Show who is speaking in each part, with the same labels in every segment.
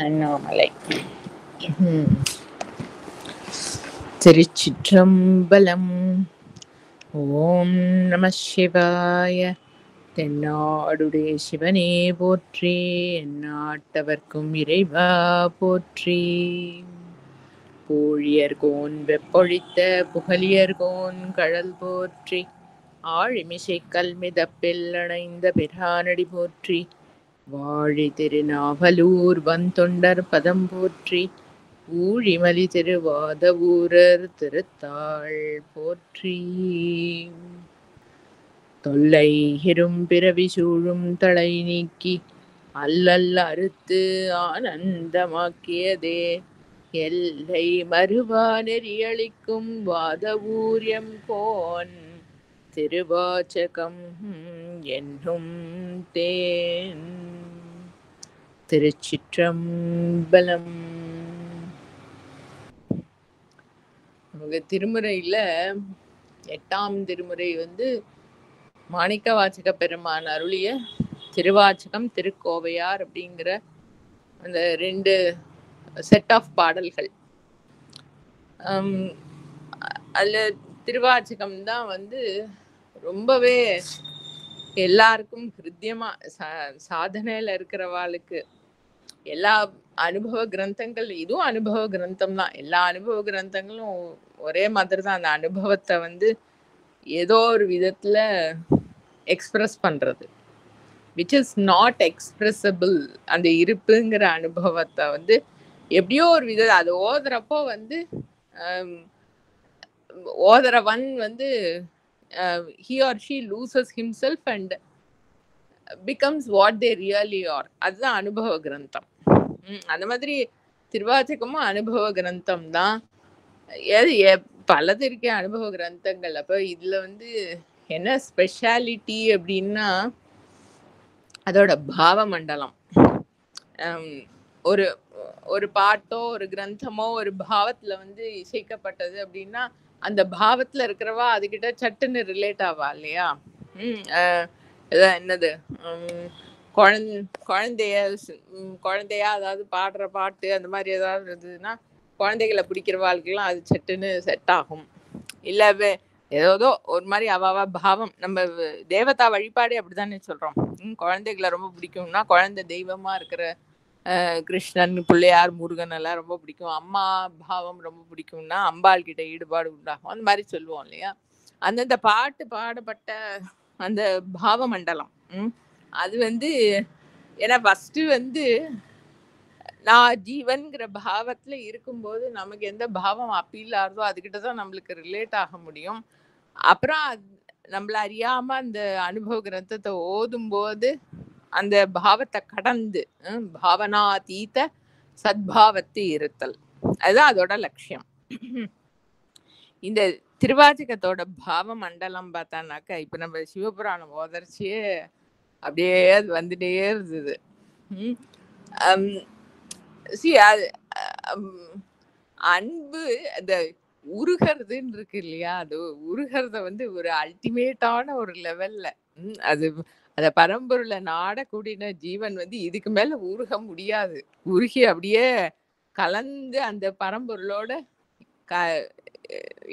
Speaker 1: அண்ணாமலை. திருச்சிற்றம்பலம். ஓம் நம சிவாய. தென்னாடுடைய சிவனே போற்றி, எந்நாட்டவர்க்கும் இறைவா போற்றி. பூழியர்கோன் வெப்பொழித்த புகழியர்கோன் கழல் போற்றி, ஆழிமிசை கல்மிதப்பில் அணைந்த பிரானடி போற்றி. வாழி திருநாவலூர் வந்தொண்டர் பதம் போற்றி, ஊழிமலி திருவாத ஊரர் திருத்தாள் போற்றி. தொல்லை இரும் பிறவி சூழும் தலை நீக்கி அல்லல் அறுத்து ஆனந்தமாக்கியதே, எல்லை மறுவா நெறியளிக்கும் வாத ஊரியம் கோன் திருவாச்சகம் என்னும் தேன். திருச்சிற்றம்பலம். நமக்கு திருமுறையில 8ஆம் திருமுறை மாணிக்க வாசக பெருமான் அருளிய திருவாச்சகம் திருக்கோவையார் அப்படிங்கிற அந்த 2 செட் ஆஃப் பாடல்கள். அதுல திருவாச்சகம் தான் ரொம்பவே எல்லாருக்கும் ஹிருத்தியமா சாதனையில இருக்கிறவாளுக்கு எல்லா அனுபவ கிரந்தங்கள், இதுவும் அனுபவ கிரந்தம் தான். எல்லா அனுபவ கிரந்தங்களும் ஒரே மாதிரி தான். அந்த அனுபவத்தை ஏதோ ஒரு விதத்துல எக்ஸ்பிரஸ் பண்றது, விச் இஸ் நாட் எக்ஸ்பிரஸபிள். அந்த இருப்புங்கிற அனுபவத்தை எப்படியோ ஒரு வித அது ஓதுறப்போ ஓதுறவன் he or she loses himself and becomes what they really are. அதுதான் அனுபவ கிரந்தம். அந்த மாதிரி திருவாச்சகமும் அனுபவ கிரந்தம் தான். பலது இருக்கே அனுபவ கிரந்தங்கள். அப்ப இதுல என்ன ஸ்பெஷாலிட்டி அப்படின்னா, அதோட பாவ மண்டலம். ஒரு ஒரு பாட்டோ ஒரு கிரந்தமோ ஒரு பாவத்துல இசைக்கப்பட்டது அப்படின்னா, அந்த பாவத்துல இருக்கிறவா அதுகிட்ட சட்டுன்னு ரிலேட் ஆவா இல்லையா? என்னது குழந்தையா அதாவது பாடுற பாட்டு அந்த மாதிரி ஏதாவது இருந்ததுன்னா, குழந்தைகளை பிடிக்கிறவாளுக்கெல்லாம் அது சட்டுன்னு செட் ஆகும். இல்ல ஏதோ ஒரு மாதிரி அவாவா பாவம். நம்ம தேவதா வழிபாடே அப்படித்தானே சொல்றோம். குழந்தைகளை ரொம்ப பிடிக்கும்னா குழந்தை தெய்வமா இருக்கிற கிருஷ்ணன், பிள்ளையார், முருகன் எல்லாம் ரொம்ப பிடிக்கும். அம்மா பாவம் ரொம்ப பிடிக்கும்னா அம்பாள் கிட்ட ஈடுபாடு உண்டாகும். அந்த மாதிரி சொல்லுவோம் இல்லையா? அந்தந்த பாட்டு பாடப்பட்ட அந்த பாவ மண்டலம் அது ஏன்னா ஃபர்ஸ்ட் நான் ஜீவன்கிற பாவத்துல இருக்கும்போது நமக்கு எந்த பாவம் அப்பீல் ஆகுதோ அதுகிட்டதான் நம்மளுக்கு ரிலேட் ஆக முடியும். அப்புறம் நம்மள அறியாம அந்த அனுபவ கிரந்தத்தை ஓதும் போது அந்த பாவத்தை கடந்து பாவனாதீத சத்பாவத்தை இருத்தல், அதுதான் அதோட லட்சியம். இந்த திருவாச்சகத்தோட பாவ மண்டலம் பார்த்தானாக்கா, இப்ப நம்ம சிவபுராணம் ஓதர்ச்சியே அப்படியே அது வந்துட்டே இருந்தது. அன்பு அந்த உருகிறதுன்னு இருக்கு இல்லையா? அது உருகிறத ஒரு அல்டிமேட்டான ஒரு லெவல்ல அத பரம்பொருளை நாடக்கூடிய ஜீவன் இதுக்கு மேல உருக முடியாது. உருகி அப்படியே கலந்து அந்த பரம்பொருளோட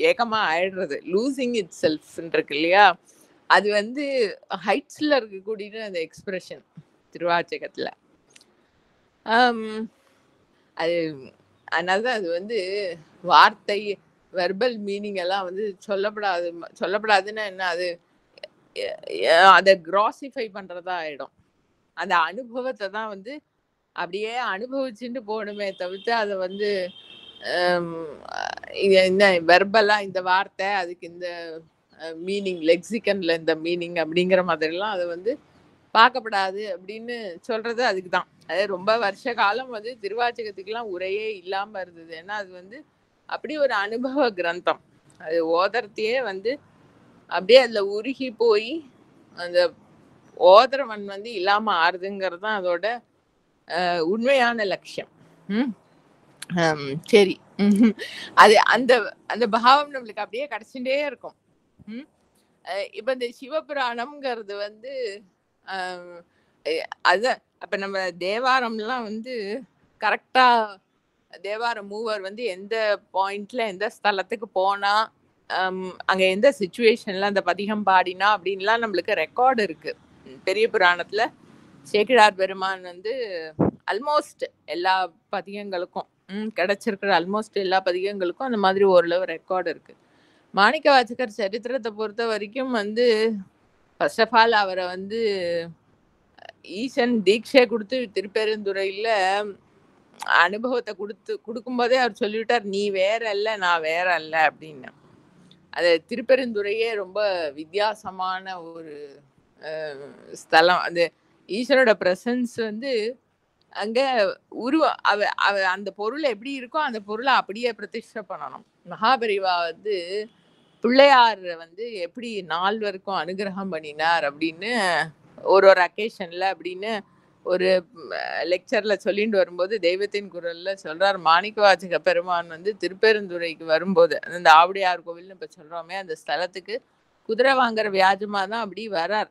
Speaker 1: ஏகமா ஆயிடுறது, லூசிங் இட் செல்ஃப் இருக்கு இல்லையா? அது ஹைட்ஸ்ல இருக்கக்கூடிய அந்த எக்ஸ்பிரஷன் திருவாச்சகத்துல. அது அதனாலதான் அது வார்த்தை வெர்பல் மீனிங் எல்லாம் சொல்லப்படாதுன்னா என்ன, அது அதை கிராசிஃபை பண்றதா ஆயிடும். அந்த அனுபவத்தை தான் அப்படியே அனுபவிச்சுட்டு போகணுமே தவிர்த்து அதை இந்த வெர்பலா இந்த வார்த்தை அதுக்கு இந்த மீனிங், லெக்சிகன்ல இந்த மீனிங் அப்படிங்கிற மாதிரிலாம் அதை பார்க்கப்படாது அப்படின்னு சொல்றது அதுக்குதான். அது ரொம்ப வருஷ காலம் திருவாச்சகத்துக்கெல்லாம் உரையே இல்லாம இருந்தது. ஏன்னா அது அப்படி ஒரு அனுபவ கிரந்தம். அது ஓதரத்தையே அப்படியே அதுல உருகி போய் அந்த ஓதரவன் இல்லாம ஆறுதுங்கிறது தான் அதோட உண்மையான லட்சியம். சரி, அது அந்த அந்த பாவம் நம்மளுக்கு அப்படியே கிடைச்சுட்டே இருக்கும். இப்ப இந்த சிவபுராணம்ங்கிறது அது அப்ப நம்ம தேவாரம்லாம் கரெக்டா தேவார மூவர் வந்து எந்த பாயிண்ட்ல எந்த ஸ்தலத்துக்கு போனா அங்க எந்த சுச்சுவேஷன்ல அந்த பதிகம் பாடினா அப்படின்லாம் நம்மளுக்கு ரெக்கார்டு இருக்கு. பெரிய புராணத்துல சேக்கிழார் பெருமான் வந்து ஆல்மோஸ்ட் எல்லா பதிகங்களுக்கும் கிடைச்சிருக்கிற ஆல்மோஸ்ட் எல்லா பதிகங்களுக்கும் அந்த மாதிரி ஓரளவு ரெக்கார்டு இருக்கு. மாணிக்க வாசகர் சரித்திரத்தை பொறுத்த வரைக்கும் வந்து ஃபர்ஸ்ட் ஆஃப் ஆல் அவரை வந்து ஈசன் தீட்சை கொடுத்து திருப்பெருந்துறையில அனுபவத்தை கொடுக்கும்போதே அவர் சொல்லிவிட்டார், நீ வேற அல்ல நான் வேற அல்ல அப்படின்னு. அது திருப்பெருந்துறையே ரொம்ப வித்தியாசமான ஒரு ஸ்தலம். அந்த ஈஸ்வரோட பிரசன்ஸ் வந்து அங்க அந்த பொருள் எப்படி இருக்கோ அந்த பொருளை அப்படியே பிரதிஷ்டை பண்ணணும். மகாபெரிவா வந்து பிள்ளையார் வந்து எப்படி 4 வரைக்கும் அனுகிரகம் பண்ணினார் அப்படின்னு ஒரு அக்கேஷன்ல அப்படின்னு ஒரு லெக்சர்ல சொல்லிட்டு வரும்போது தெய்வத்தின் குரல்ல சொல்றார், மாணிக்க வாசக பெருமான் வந்து திருப்பெருந்துறைக்கு வரும்போது அந்த ஆவுடையார் கோவில்னு இப்ப சொல்றோமே அந்த ஸ்தலத்துக்கு குதிரை வாங்குற வியாஜமா தான் அப்படி வர்றார்.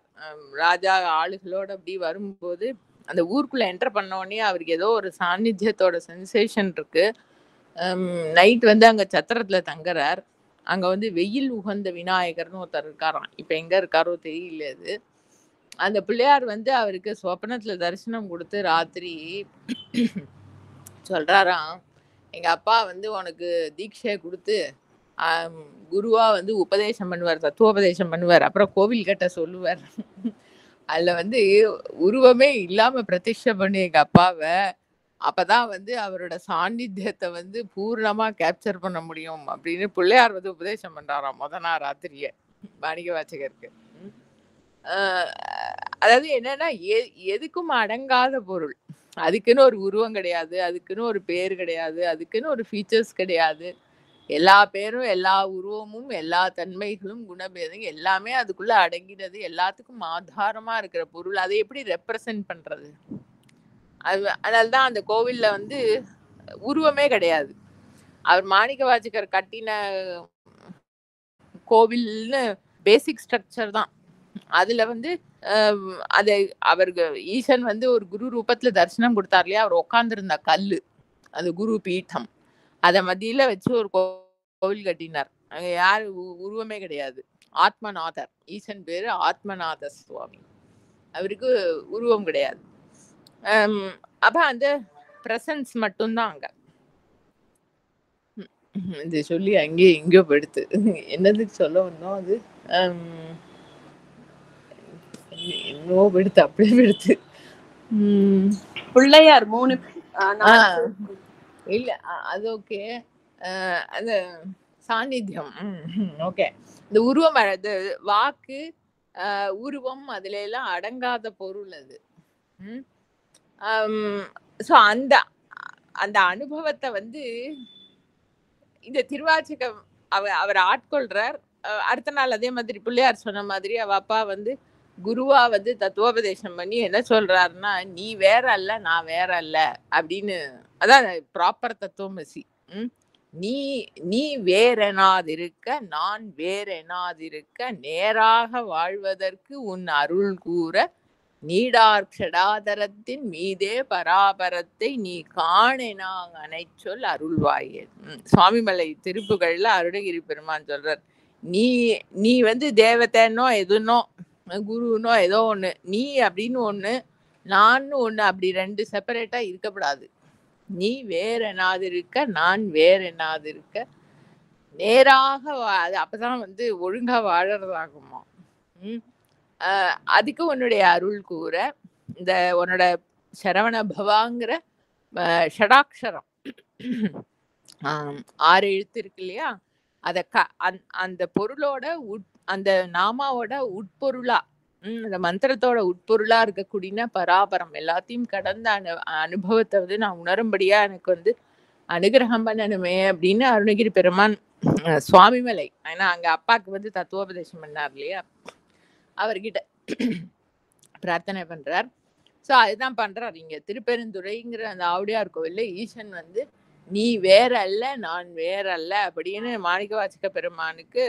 Speaker 1: ராஜா ஆளுகளோட அப்படி வரும்போது அந்த ஊருக்குள்ள என்டர் பண்ண உடனே அவருக்கு ஏதோ ஒரு சாநித்தியத்தோட சென்சேஷன் இருக்கு. நைட் வந்து அங்க சத்திரத்துல தங்குறார். அங்க வந்து வெயில் உகந்த விநாயகர்னு ஒருத்தர் இருக்காராம். இப்ப எங்க இருக்காரோ தெரியல. அது அந்த பிள்ளையார் வந்து அவருக்கு சொப்பனத்துல தரிசனம் கொடுத்து ராத்திரி சொல்றாராம், எங்க அப்பா வந்து உனக்கு தீட்சை கொடுத்து குருவா வந்து உபதேசம் பண்ணுவார், தத்துவோபதேசம் பண்ணுவார், அப்புறம் கோவில் கட்ட சொல்லுவார். அதுல வந்து உருவமே இல்லாம பிரதிஷ்டை பண்ணி எங்க அப்பாவை, அப்பதான் வந்து அவரோட சாநித்தியத்தை வந்து பூர்ணமா கேப்சர் பண்ண முடியும் அப்படின்னு பிள்ளையார் வந்து உபதேசம் பண்றாராம் முதல் நாள் ராத்திரிய மாணிக்க வாசகருக்கு. அதாவது என்னன்னா எதுக்கும் அடங்காத பொருள். அதுக்குன்னு ஒரு உருவம் கிடையாது, அதுக்குன்னு ஒரு பேர் கிடையாது, அதுக்குன்னு ஒரு ஃபீச்சர்ஸ் கிடையாது. எல்லா பேரும் எல்லா உருவமும் எல்லா தன்மைகளும் குணபேதம் எல்லாமே அதுக்குள்ள அடங்கினது. எல்லாத்துக்கும் ஆதாரமா இருக்கிற பொருள். அதை எப்படி ரெப்ரசன்ட் பண்றது? அதனால்தான் அந்த கோவில்ல வந்து உருவமே கிடையாது. அவர் மாணிக்க வாசகர் கட்டின கோவில்னு பேசிக் ஸ்ட்ரக்சர் தான். அதுல வந்து அதை அவருக்கு ஈசன் வந்து ஒரு குரு ரூபத்துல தரிசனம் கொடுத்தார் இல்லையா, அவர் உட்கார்ந்துருந்த கல்லு அது குரு பீட்டம், அத மத்தியில வச்சு ஒரு கோவில் கட்டினார். அங்க யாரு உருவமே கிடையாது. ஆத்மநாதர், ஈசன் பேரு ஆத்மநாத சுவாமி. அவருக்கு உருவம் கிடையாது. அப்ப அந்த பிரசன்ஸ் மட்டும்தான் அங்க. இது சொல்லி அங்கேயே எங்கேயோ போயிடுத்து. என்னதுக்கு சொல்ல வந்தோம் அது என்னவோ போயிடுத்து, அப்படியே போயிடுத்து.
Speaker 2: பிள்ளையார் 3
Speaker 1: இல்ல அது ஓகே. அந்த சாநித்தியம் ஓகே. இந்த உருவம் அது வாக்கு உருவம் அதுல எல்லாம் அடங்காத பொருள் அது. ஸோ அந்த அந்த அனுபவத்தை வந்து இந்த திருவாச்சகம் அவர் ஆட்கொள்றார். அடுத்த நாள் அதே மாதிரி பிள்ளையார் சொன்ன மாதிரி அவ அப்பா வந்து குருவா வந்து தத்துவோபதேசம் பண்ணி என்ன சொல்றாருன்னா, நீ வேற அல்ல நான் வேற அல்ல அப்படின்னு. அதான் ப்ராப்பர் தத்துவமசி. நீ நீ வேறெனாதிருக்க நான் வேறெனாதிருக்க நேராக வாழ்வதற்கு உன் அருள் கூற நீடார்ஷடாதரத்தின் மீதே பராபரத்தை நீ காணெனாங் அனைச்சொல் அருள்வாயே. சுவாமிமலை திருப்புகள்ல அருணகிரி பெருமான் சொல்றார், நீ நீ வந்து தேவதைன்னோ எதுனோ குருனோ ஏதோ ஒண்ணு, நீ அப்படின்னு ஒண்ணு நான் ஒண்ணு, அப்படி 2 செப்பரேட்டா இருக்கப்படாது. நீ வேற என்னாது இருக்க நான் வேற என்னாது இருக்க நேராக அது அப்பதான் வந்து ஒழுங்கா வாழறதாகுமா. அதுக்கு உன்னுடைய அருள் கூற இந்த உன்னோட சரவண பவாங்கிற ஷடாட்சரம் 6 எழுத்து இருக்கு இல்லையா, அத அந்த பொருளோட அந்த நாமாவோட உட்பொருளா இந்த மந்திரத்தோட உட்பொருளா இருக்கக்கூடிய பராபரம் எல்லாத்தையும் கடந்த அனுபவத்தை வந்து நான் உணரும்படியா எனக்கு வந்து அனுகிரகம் பண்ணணுமே அப்படின்னு அருணகிரி பெருமான் சுவாமிமலை, ஏன்னா அங்க அப்பாக்கு வந்து தத்துவோபதேசம் பண்ணார் இல்லையா, அவர்கிட்ட பிரார்த்தனை பண்றார். ஸோ அதுதான் பண்றார் இங்க திருப்பெருந்துறைங்கிற அந்த ஆவுடையார் கோவில்ல. ஈசன் வந்து நீ வேற அல்ல நான் வேற அல்ல அப்படின்னு மாணிக்க வாசக பெருமானுக்கு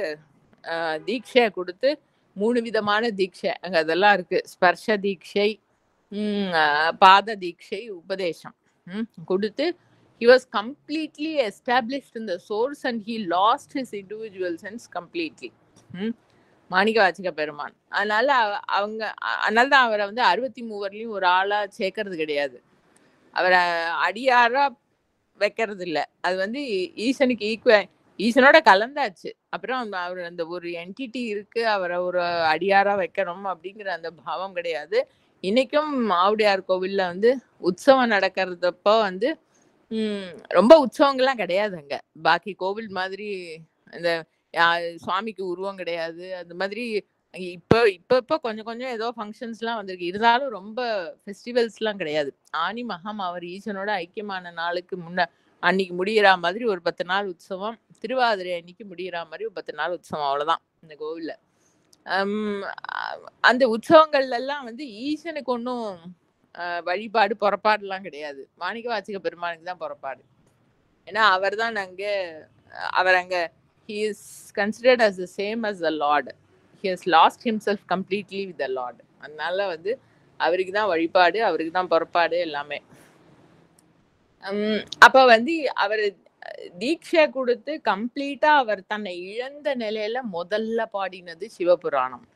Speaker 1: தீட்சை கொடுத்து 3 விதமான தீட்சை அங்க அதெல்லாம் இருக்கு. ஸ்பர்ஷ தீட்சை, பாத தீட்சை, உபதேசம். குடுத்து he was completely established in the source and he lost his individual sense completely. Manikkavasaga பெருமான். அதனால அதனால தான் அவரை வந்து 63 ஒரு ஆளா சேர்க்கறது கிடையாது. அவரை அடியாரா வைக்கிறது இல்ல. அது வந்து ஈசனுக்கு ஈசனோட கலந்தாச்சு. அப்புறம் அவர் அந்த ஒரு என்டிட்டி இருக்கு, அவரை ஒரு அடியாரா வைக்கணும் அப்படிங்கிற அந்த பாவம் கிடையாது. இன்னைக்கும் ஆவுடையார் கோவில்ல வந்து உற்சவம் நடக்கிறதப்போ வந்து ரொம்ப உற்சவங்கள்லாம் கிடையாது அங்க. பாக்கி கோவில் மாதிரி அந்த சுவாமிக்கு உருவம் கிடையாது. அந்த மாதிரி இப்ப இப்ப கொஞ்சம் கொஞ்சம் ஏதோ ஃபங்க்ஷன்ஸ்லாம் வந்திருக்கு. இருந்தாலும் ரொம்ப ஃபெஸ்டிவல்ஸ்லாம் கிடையாது. ஆனி மகம் அவர் ஈசனோட ஐக்கியமான நாளுக்கு அன்னைக்கு முடியிற மாதிரி ஒரு 10 நாள் உற்சவம். திருவாதிரை அன்னைக்கு முடியிற மாதிரி ஒரு 10 நாள் உற்சவம். அவ்வளவுதான் இந்த கோவில்ல. அந்த உற்சவங்கள்ல எல்லாம் வந்து ஈசனுக்கு ஒன்றும் வழிபாடு புறப்பாடுலாம் கிடையாது. மாணிக்கவாசக பெருமானுக்கு தான் புறப்பாடு. ஏன்னா அவர் தான் அவர் அங்க he is considered as the same as the Lord. He has lost himself completely with the Lord. அதனால வந்து அவருக்கு தான் வழிபாடு, அவருக்கு தான் புறப்பாடு எல்லாமே. அப்ப வந்து அவர் தீட்சை கொடுத்து கம்ப்ளீட்டா அவர் தன்னை இழந்த நிலையில முதல்ல பாடினது சிவபுராணம்.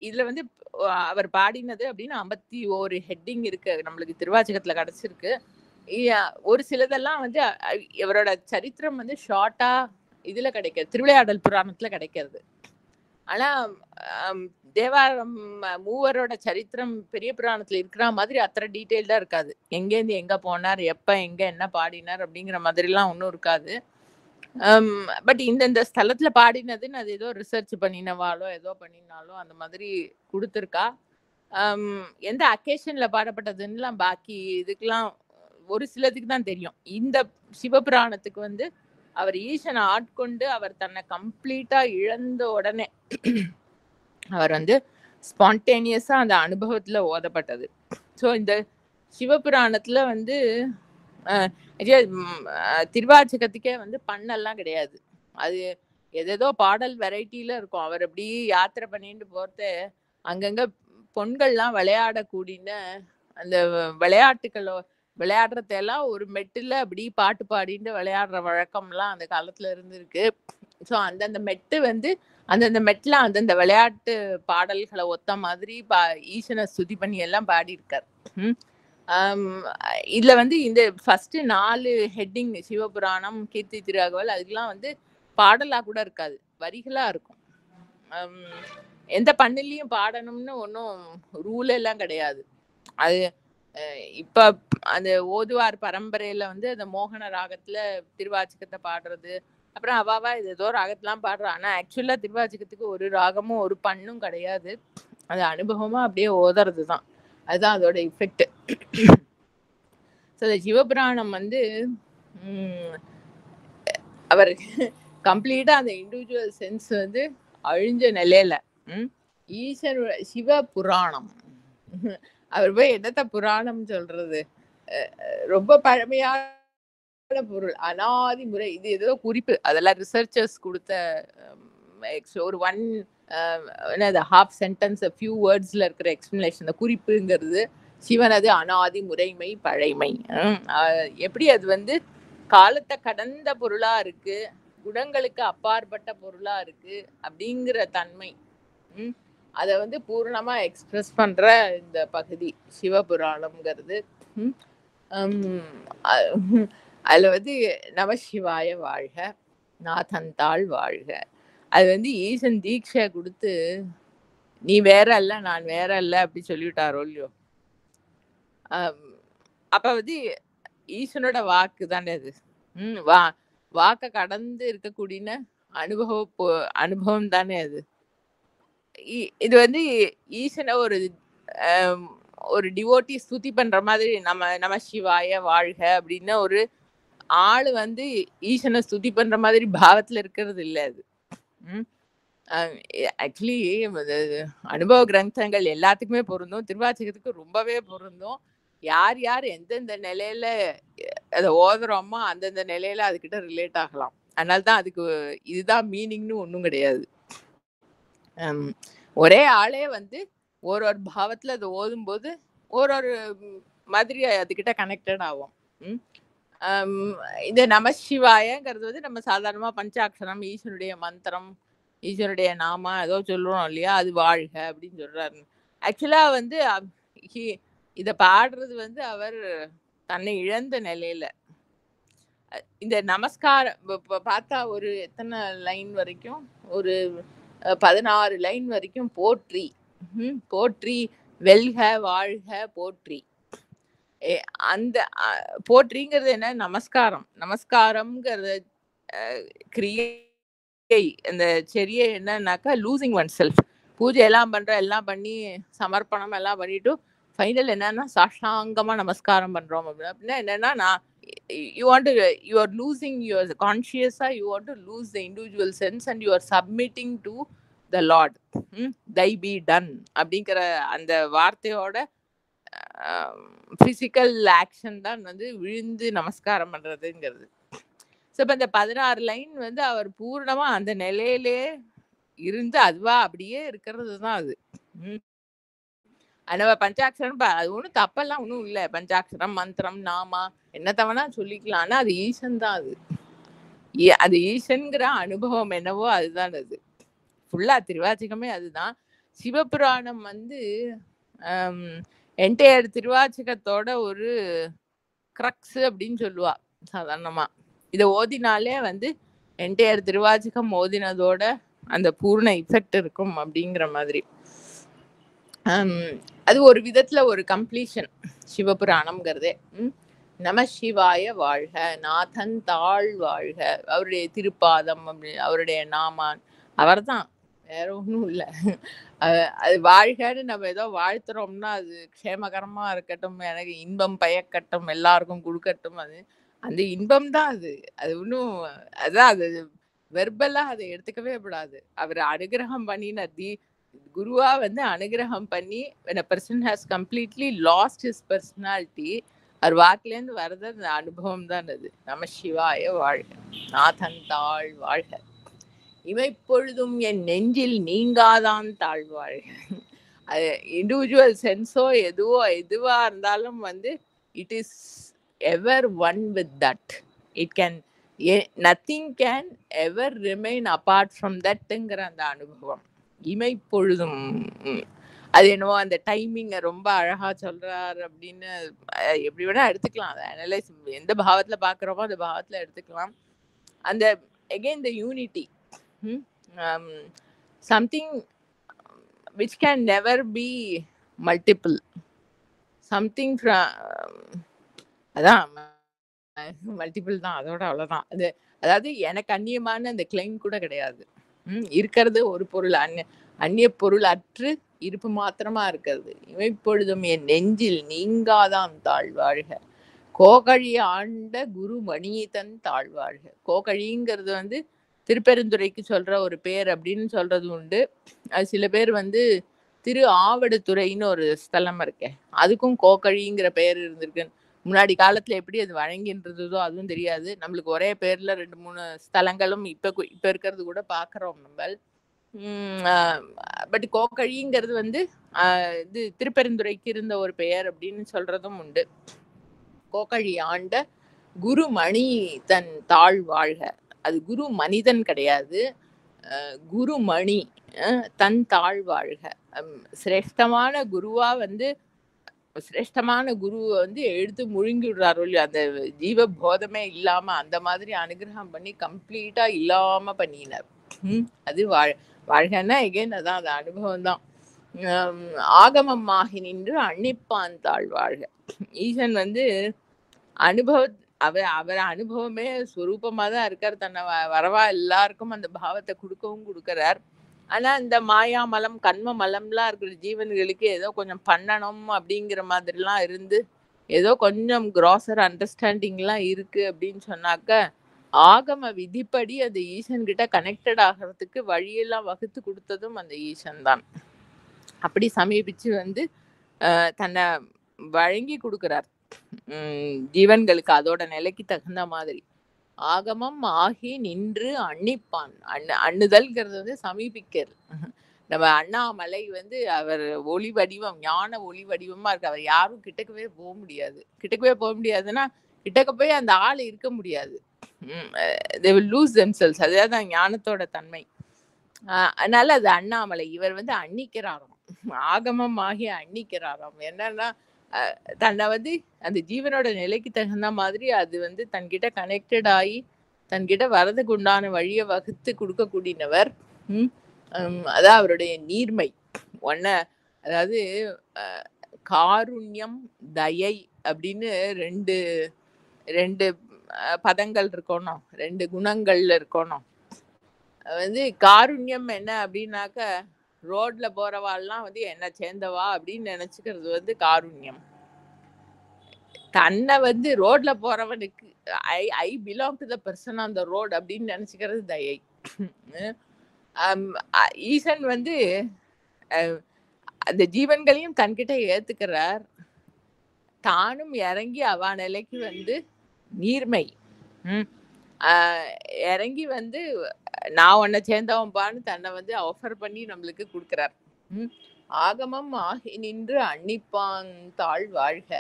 Speaker 1: இதுல வந்து அவர் பாடினது அப்படின்னு 51 ஹெட்டிங் இருக்கு, நம்மளுக்கு திருவாச்சகத்துல கிடைச்சிருக்கு. ஒரு சிலதெல்லாம் வந்து இவரோட சரித்திரம் வந்து ஷார்ட்டா இதுல கிடைக்கிறது, திருவிளையாடல் புராணத்துல கிடைக்கிறது. ஆனா தேவாரம் மூவரோட சரித்திரம் பெரிய புராணத்துல இருக்கிற மாதிரி அத்தனை டீட்டெயில்டா இருக்காது. எங்கேருந்து எங்க போனார், எப்ப எங்க என்ன பாடினார் அப்படிங்கிற மாதிரி எல்லாம் ஒன்றும் இருக்காது. பட் இந்த ஸ்தலத்துல பாடினதுன்னு அது ஏதோ ரிசர்ச் பண்ணினவாலோ ஏதோ பண்ணினாலோ அந்த மாதிரி கொடுத்துருக்கா. எந்த அக்கேஷன்ல பாடப்பட்டதுன்னு பாக்கி இதுக்கெல்லாம் ஒரு சிலதுக்கு தான் தெரியும். இந்த சிவபுராணத்துக்கு வந்து அவர் ஈசனை ஆட்கொண்டு அவர் தன்னை கம்ப்ளீட்டா இழந்த உடனே அவர் வந்து ஸ்பான்டேனியஸா அந்த அனுபவத்துல ஓதப்பட்டது. ஸோ இந்த சிவபுராணத்துல வந்து திருவாச்சகத்துக்கே வந்து பண்ணெல்லாம் கிடையாது. அது ஏதேதோ பாடல் வெரைட்டில இருக்கும். அவர் அப்படி யாத்திரை பண்ணிட்டு போறது அங்கங்க பொண்கள்லாம் விளையாடக்கூடிய அந்த விளையாடுறதெல்லாம் ஒரு மெட்டுல அப்படி பாட்டு பாடிட்டு விளையாடுற வழக்கம்லாம் அந்த காலத்துல இருந்திருக்கு. ஸோ அந்தந்த மெட்டு வந்து அந்தந்த மெட்ல அந்தந்த விளையாட்டு பாடல்களை ஒத்த மாதிரி ஈசனை ஸ்துதி பண்ணி எல்லாம் பாடியிருக்கார். இதுல வந்து இந்த ஃபர்ஸ்ட் 4 ஹெட்டிங் சிவபுராணம், கீர்த்தி திருஅகவல், அதுக்கெல்லாம் வந்து பாடலா கூட இருக்காது, வரிகளா இருக்கும். எந்த பண்ணிலையும் பாடணும்னு ஒன்றும் ரூல் எல்லாம் கிடையாது. அது இப்ப அந்த ஓதுவார் பரம்பரையில வந்து அந்த மோகன ராகத்துல திருவாச்சகத்தை பாடுறது, அப்புறம் அவாவா இது ஏதோ ராகத்தெல்லாம் பாடுறா. ஆனா ஆக்சுவலா திருவாச்சகத்துக்கு ஒரு ராகமும் ஒரு பண்ணும் கிடையாது. அது அனுபவமா அப்படியே ஓதுறது தான். அதுதான் அதோட இஃபெக்ட். ஸோ சிவபுராணம் வந்து அவருக்கு கம்ப்ளீட்டா அந்த இண்டிவிஜுவல் சென்ஸ் வந்து அழிஞ்ச நிலையில ஈஸ்வர சிவ புராணம், அவர் போய் என்னத்த புராணம் சொல்றது, ரொம்ப பழமையான பொருள், அனாதி முறை. இது ஏதோ குறிப்பு, அதெல்லாம் ரிசர்ச்சர்ஸ் கொடுத்த ஒரு ஹாஃப் சென்டென்ஸ் ஃபியூ வேர்ட்ஸ்ல இருக்கிற எக்ஸ்பிளனேஷன். இந்த குறிப்புங்கிறது சிவனது அனாதி முறைமை பழைமை. எப்படி அது வந்து காலத்தை கடந்த பொருளா இருக்கு, குணங்களுக்கு அப்பாற்பட்ட பொருளா இருக்கு அப்படிங்கிற தன்மை அதை வந்து பூர்ணமா எக்ஸ்பிரஸ் பண்ற இந்த பகுதி சிவபுராணம்ங்கிறது. அதுல வந்து நமசிவாய வாழ்க, நாதந்தாள் வாழ்க. அது வந்து ஈசன் தீட்சை கொடுத்து நீ வேற அல்ல நான் வேற அல்ல அப்படி சொல்லிவிட்டாரோ இல்லையோ. அப்ப வந்து ஈசனோட வாக்கு தானே அது. வாக்க கடந்து இருக்கக்கூடிய அனுபவம் தானே அது. இது வந்து ஈசனை ஒரு டிவோட்டி ஸ்துதி பண்ற மாதிரி நம சிவாய வாழ்க அப்படின்னு ஒரு ஆளு வந்து ஈசனை ஸ்துதி பண்ற மாதிரி பாவத்துல இருக்கிறது இல்லை அது. ஆக்சுவலி அனுபவ கிரந்தங்கள் எல்லாத்துக்குமே பொருந்தும், திருவாச்சகத்துக்கு ரொம்பவே பொருந்தும். யார் யார் எந்தெந்த நிலையில அதை ஓதுறோமோ அந்தந்த நிலையில அதுக்கிட்ட ரிலேட் ஆகலாம். அதனால்தான் அதுக்கு இதுதான் மீனிங்னு ஒன்றும் கிடையாது. ஒரே ஆளே வந்து ஒரு பாவத்துல அதை ஓதும் போது ஒரு ஒரு மாதிரி அதுகிட்ட கனெக்டட் ஆகும். ம். இந்த நமசிவாயங்கிறது வந்து நம்ம சாதாரணமா பஞ்சாட்சரம், ஈஸ்வருடைய மந்திரம், ஈஸ்வருடைய நாமா ஏதோ சொல்றோம் இல்லையா? அது வாழ்க அப்படின்னு சொல்றாரு. ஆக்சுவலா வந்து இத பாடுறது வந்து அவர் தன்னை இழந்த நிலையில. இந்த நமஸ்காரம் பார்த்தா ஒரு எத்தனை லைன் வரைக்கும்? ஒரு 16 லைன் வரைக்கும் போற்றி. போற்றி, வெல்க, வாழ்க, போற்றி. அந்த போற்றிங்கிறது என்ன? நமஸ்காரம். நமஸ்காரம்ங்கிறது கிரியை அந்த செரிய என்னன்னாக்கா லூசிங் ஒன் செல்ஃப். பூஜை எல்லாம் எல்லாம் பண்ணி சமர்ப்பணம் எல்லாம் பண்ணிட்டு ஃபைனல் என்னன்னா சாஷ்டாங்கமா நமஸ்காரம் பண்றோம் அப்படின்னா என்னன்னா நான் you want you are losing your கான்சியஸா you want to lose the individual sense and you are submitting to the lord. Thy be done அப்படிங்கிற அந்த வார்த்தையோட பிசிக்கல் ஆக்ஷன் தான் வந்து விழுந்து நமஸ்காரம் பண்றதுங்கிறது. ஸோ இப்போ இந்த 16 லைன் வந்து அவர் பூர்ணமா அந்த நிலையிலே இருந்து அதுவா அப்படியே இருக்கிறது தான் அது. நம்ம பஞ்சாட்சரம் அது ஒன்றும் தப்பெல்லாம் ஒன்றும் இல்லை. பஞ்சாட்சரம், மந்திரம், நாமா என்ன தவணா சொல்லிக்கலாம். ஆனால் அது ஈசன் தான் அது. அது ஈசன்கிற அனுபவம் என்னவோ அதுதான் அது. ஃபுல்லா திருவாச்சகமே அதுதான். சிவபுராணம் வந்து என்டையர் திருவாச்சகத்தோட ஒரு கிரக்ஸ் அப்படின்னு சொல்லுவா சாதாரணமா. இதை ஓதினாலே வந்து என்டையர் திருவாச்சகம் ஓதினதோட அந்த பூர்ண இஃபெக்ட் இருக்கும் அப்படிங்கிற மாதிரி. அது ஒரு விதத்துல ஒரு கம்ப்ளீஷன் சிவபுராணம்ங்கிறதே. நம சிவாய வாழ்க, நாதன் தாழ் வாழ்க, அவருடைய திருப்பாதம் அப்படி அவருடைய நாமான் அவர் தான், வேற ஒன்றும் இல்லை. அது வாழ்கன்னு நம்ம ஏதோ வாழ்த்துறோம்னா அது க்ஷேமகரமா இருக்கட்டும், எனக்கு இன்பம் பயக்கட்டும், எல்லாருக்கும் கொடுக்கட்டும், அது அந்த இன்பம் தான் அது. அது ஒன்றும் அதான் அது வெர்பலா அதை எடுத்துக்கவே கூடாது. அவர் அனுகிரகம் பண்ணின குருவா வந்து அனுகிரகம் பண்ணி when a person has completely lost his personality அவர் வாக்குலேருந்து வர்றது அந்த அனுபவம் தான் அது. நம சிவாய வாழ்க, நாதன் தாழ் வாழ்க, இமைப்பொழுதும் என் நெஞ்சில் நீங்காதான் தாழ்வாழ்க. அது இண்டிவிஜுவல் சென்ஸோ எதுவா இருந்தாலும் வந்து it is ever one with that. It can nothing can ever remain apart from தட்ங்கிற அந்த அனுபவம் இமைப்பொழுதும். அது என்னவோ அந்த டைமிங்கை ரொம்ப அழகா சொல்றாரு அப்படின்னு எப்படி வேணா எடுத்துக்கலாம். அதை அனலைஸ் எந்த பாவத்துல பாக்குறோமோ அந்த பாவத்துல எடுத்துக்கலாம். அந்த again the unity, something which can never be multiple, something from அதான் மல்டிபிள் தான், அதோட அவ்வளவுதான். அது அதாவது எனக்கு அந்நியமான அந்த கிளைம் கூட கிடையாது. இருக்கிறது ஒரு பொருள், அந்நிய பொருள் அற்று இருப்பு மாத்திரமா இருக்கிறது. இமைப்பொழுதும் என் நெஞ்சில் நீங்காதான் தாழ்வாழ்க, கோகழி ஆண்ட குரு மணியதன் தாழ்வாழ்க. கோகழிங்கிறது வந்து திருப்பெருந்துறைக்கு சொல்ற ஒரு பேர் அப்படின்னு சொல்றது உண்டு. அது சில பேர் வந்து திரு ஆவடுதுறைன்னு ஒரு ஸ்தலம் இருக்கே, அதுக்கும் கோகழிங்கிற பெயர் இருந்திருக்கு. முன்னாடி காலத்துல எப்படி அது வழங்கின்றதோ அதுவும் தெரியாது. நம்மளுக்கு ஒரே பேர்ல 2-3 ஸ்தலங்களும் இப்ப இருக்கிறது கூட பாக்குறோம் நம்ம. பட் கோகழிங்கிறது வந்து இது திருப்பெருந்துறைக்கு இருந்த ஒரு பெயர் அப்படின்னு சொல்றதும் உண்டு. கோகழி ஆண்ட குரு மணி தன் தாழ் வாழ்க, அது குரு மனிதன் கிடையாது, குரு மணி தன் தாழ் வாழ்க. சிரேஷ்டமான குருவா வந்து சிரேஷ்டமான குருவை வந்து எடுத்து முழுங்கி விடுறாரோ இல்லையா, அந்த ஜீவ போதமே இல்லாம அந்த மாதிரி அனுகிரகம் பண்ணி கம்ப்ளீட்டா இல்லாம பண்ணினார். அது வாழ்கன்னா எகெயின் அதான் அந்த அனுபவம் தான். ஆகமமாகி நின்று அன்னிப்பான் தாழ் வாழ்க. ஈசன் வந்து அவர் அனுபவமே ஸ்வரூபமா தான் இருக்கார். தன்னை வரவா எல்லாருக்கும் அந்த பாவத்தை கொடுக்கிறார். ஆனா இந்த மாயா மலம் கண்ம மலம்லாம் இருக்கிற ஜீவன்களுக்கு ஏதோ கொஞ்சம் பண்ணணும் அப்படிங்கிற மாதிரிலாம் இருந்து ஏதோ கொஞ்சம் கிராசர் அண்டர்ஸ்டாண்டிங்லாம் இருக்கு அப்படின்னு சொன்னாக்க ஆகம விதிப்படி அந்த ஈசன் கிட்ட கனெக்டட் ஆகிறதுக்கு வழியெல்லாம் வகுத்து கொடுத்ததும் அந்த ஈசன் தான். அப்படி சமீபிச்சு வந்து தன்னை வழங்கி கொடுக்கிறார் ஜீவன்களுக்கு அதோட நிலைக்கு தகுந்த மாதிரி. ஆகமம் ஆகி நின்று அன்னிப்பான். அண்ணுதல்ங்கிறது வந்து சமீபிக்கிறது. நம்ம அண்ணாமலை வந்து அவர் ஒளி வடிவம், ஞான ஒளி வடிவமா இருக்கு. அவர் யாரும் கிட்டக்கவே போக முடியாது. கிட்டக்கவே போக முடியாதுன்னா, கிட்டக்க போய் அந்த ஆள் இருக்க முடியாது. They will lose themselves. அதுதான் ஞானத்தோட தன்மை. அதனால அது அண்ணாமலை. இவர் வந்து அன்னிக்கிறாராம். ஆகமம் ஆகி அன்னிக்கிறாராம். என்னன்னா, தன்னை வந்து அந்த ஜீவனோட நிலைக்கு தகுந்த மாதிரி அது வந்து தன்கிட்ட கனெக்டட் ஆகி தன்கிட்ட வரதுக்கு உண்டான வழியை வகுத்து கொடுக்கக்கூடியவர். அதான் அவருடைய நீர்மை. அதாவது காருண்யம், தயை அப்படின்னு ரெண்டு ரெண்டு பதங்கள் இருக்கணும், ரெண்டு குணங்கள்ல இருக்கணும். வந்து காருண்யம் என்ன அப்படின்னாக்க, ரோட்ல போறவாள்லாம் வந்து என்ன சேர்ந்தவா அப்படின்னு நினைச்சுக்கிறது வந்து காருண்யம். தன்னை வந்து ரோட்ல போறவனுக்கு I belong to the person on the road அப்படின்னு நினைச்சுக்கிறது தயை. ஈசன் வந்து அந்த ஜீவன்களையும் தன்கிட்ட ஏத்துக்கிறார். தானும் இறங்கி அவ நிலைக்கு வந்து நீர்மை இறங்கி வந்து நான் உன்னை சேர்ந்தவன்பான்னு தன்னை வந்து ஆஃபர் பண்ணி நம்மளுக்கு கொடுக்குறார். ஆகமம் ஆகி நின்று அன்னிப்பான் தாழ் வாழ்க,